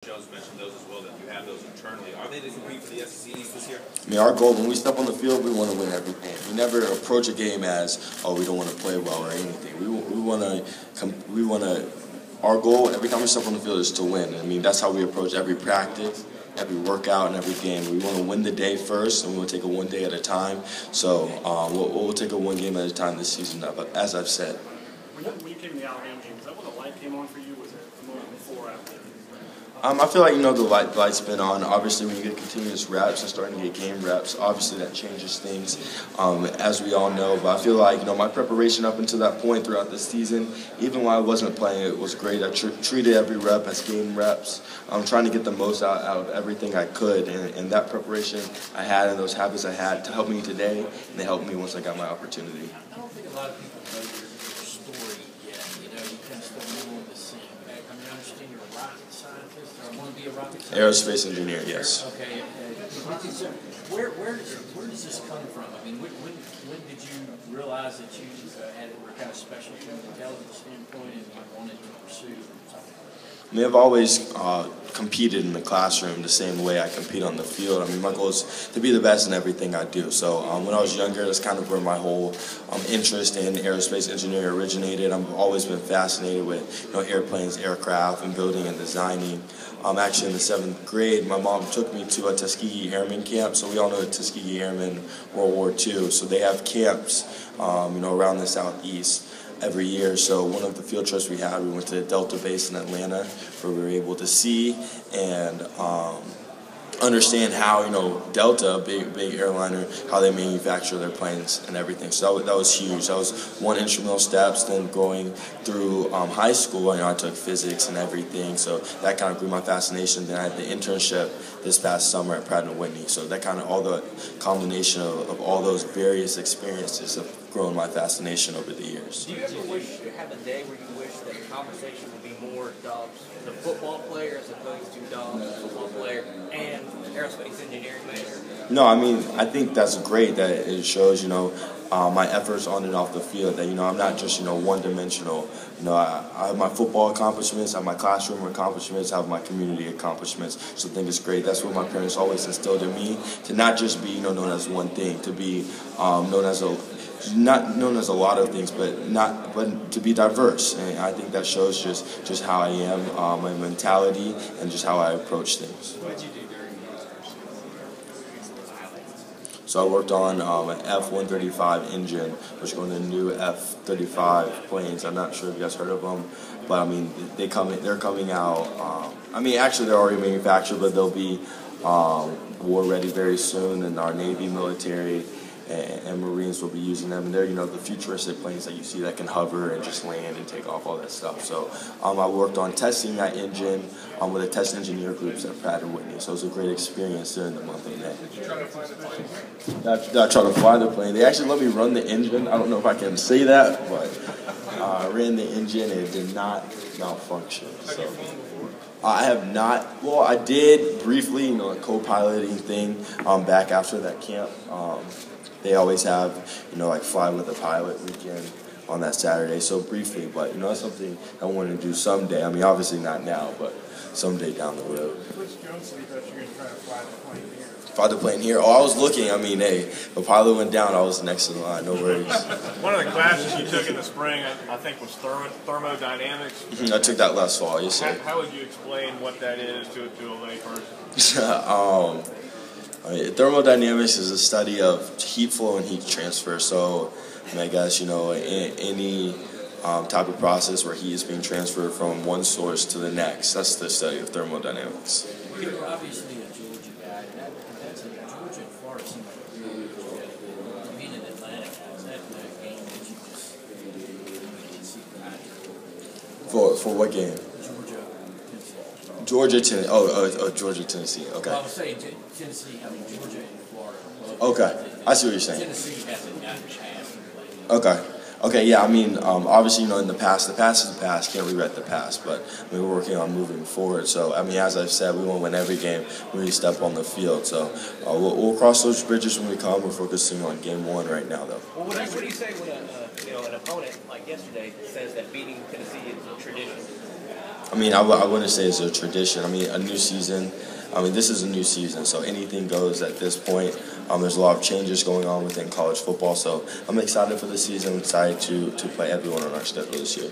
Jones mentioned those as well, that you have those internally. Are they to compete for the SEC East this year? I mean, our goal when we step on the field, we want to win every game. We never approach a game as, oh, we don't want to play well or anything. We want to. Our goal every time we step on the field is to win. I mean, that's how we approach every practice, every workout, and every game. We want to win the day first, and we want to take it one day at a time. So we'll take it one game at a time this season, as I've said. When you came to the Alabama game, is that when the light came on for you? Was it a moment before or after? I feel like, the light's been on. Obviously, when you get continuous reps and starting to get game reps, obviously that changes things, as we all know. But I feel like, my preparation up until that point throughout the season, even when I wasn't playing, it was great. I treated every rep as game reps. I'm trying to get the most out of everything I could. And that preparation I had and those habits I had to help me today, and they helped me once I got my opportunity. I don't think a lot of people know your story yet. You kind of still move on the scene. I mean, I understand you're a rocket scientist. I want to be a rocket scientist. Aerospace engineer, yes. Okay. So where does this come from? I mean, when did you realize that you were kind of special from an intelligence standpoint and you wanted to pursue something? I mean, I've always competed in the classroom the same way I compete on the field. I mean, my goal is to be the best in everything I do. So when I was younger, that's kind of where my whole interest in aerospace engineering originated. I've always been fascinated with airplanes, aircraft, and building and designing. Actually, in the 7th grade, my mom took me to a Tuskegee Airmen camp. So we all know the Tuskegee Airmen, World War II. So they have camps, around the Southeast every year. So one of the field trips we had, we went to Delta Base in Atlanta, where we were able to see and understand how, Delta, a big airliner, how they manufacture their planes and everything. So that was huge. That was one instrumental steps. Then going through high school, I took physics and everything. So that kind of grew my fascination. Then I had the internship this past summer at Pratt & Whitney. So that kind of all the combination of all those various experiences have grown my fascination over the years. Do you ever wish to have a day where you wish that the conversation would be more Dobbs, the football player, as opposed to Dobbs, the football player, and aerospace engineering major? No, I mean, I think that's great that it shows, my efforts on and off the field, that, I'm not just, one-dimensional. I have my football accomplishments, I have my classroom accomplishments, I have my community accomplishments. So I think it's great. That's what my parents always instilled in me, to not just be, known as one thing, to be not known as a lot of things, but to be diverse. And I think that shows just how I am, my mentality, and just how I approach things. What did you do during those? So I worked on an F-135 engine, which is going to the new F-35 planes. I'm not sure if you guys heard of them, but I mean, they're coming out. Actually they're already manufactured, but they'll be war ready very soon, and our Navy, military, and Marines will be using them. And they're, the futuristic planes that you see that can hover and just land and take off, all that stuff. So I worked on testing that engine with the test engineer groups at Pratt & Whitney. So it was a great experience during the month of May. Did you try to fly the plane? I tried to fly the plane. They actually let me run the engine. I don't know if I can say that, but I ran the engine and it did not malfunction. So. I have not. Well, I did briefly, a co-piloting thing back after that camp. They always have, like fly with a pilot weekend on that Saturday. So briefly, but that's something I want to do someday. I mean, obviously not now, but someday down the road. Which Jones said that you're going to try to fly the plane here? Fly the plane here? Oh, I was looking. I mean, hey, the pilot went down. I was next to the line. No worries. One of the classes you took in the spring, I think, was thermodynamics. I took that last fall. Yes, sir. How would you explain what that is to a layperson? Thermodynamics is a study of heat flow and heat transfer. So, I guess, any type of process where heat is being transferred from one source to the next. That's the study of thermodynamics. You're obviously a Georgia guy. That's Georgia and Florida seem like a really good together. Being in Atlanta, was that a game that you just didn't see practice? For what game? Georgia, Tennessee. Georgia, Tennessee. Okay. Well, I was saying Tennessee, Georgia and Florida. Okay, I see what you're saying. Tennessee hasn't gotten past. Okay, yeah, I mean, obviously, in the past is the past, can't regret the past, but we're working on moving forward. So, as I've said, we want to win every game when we step on the field. So, we'll cross those bridges when we come. We're focusing on game 1 right now, though. Well, what do you say when an opponent like yesterday says that beating Tennessee is a tradition? I mean, I wouldn't say it's a tradition. I mean, a new season. I mean, this is a new season, so anything goes at this point. There's a lot of changes going on within college football, so I'm excited for the season. I'm excited to play everyone on our schedule this year.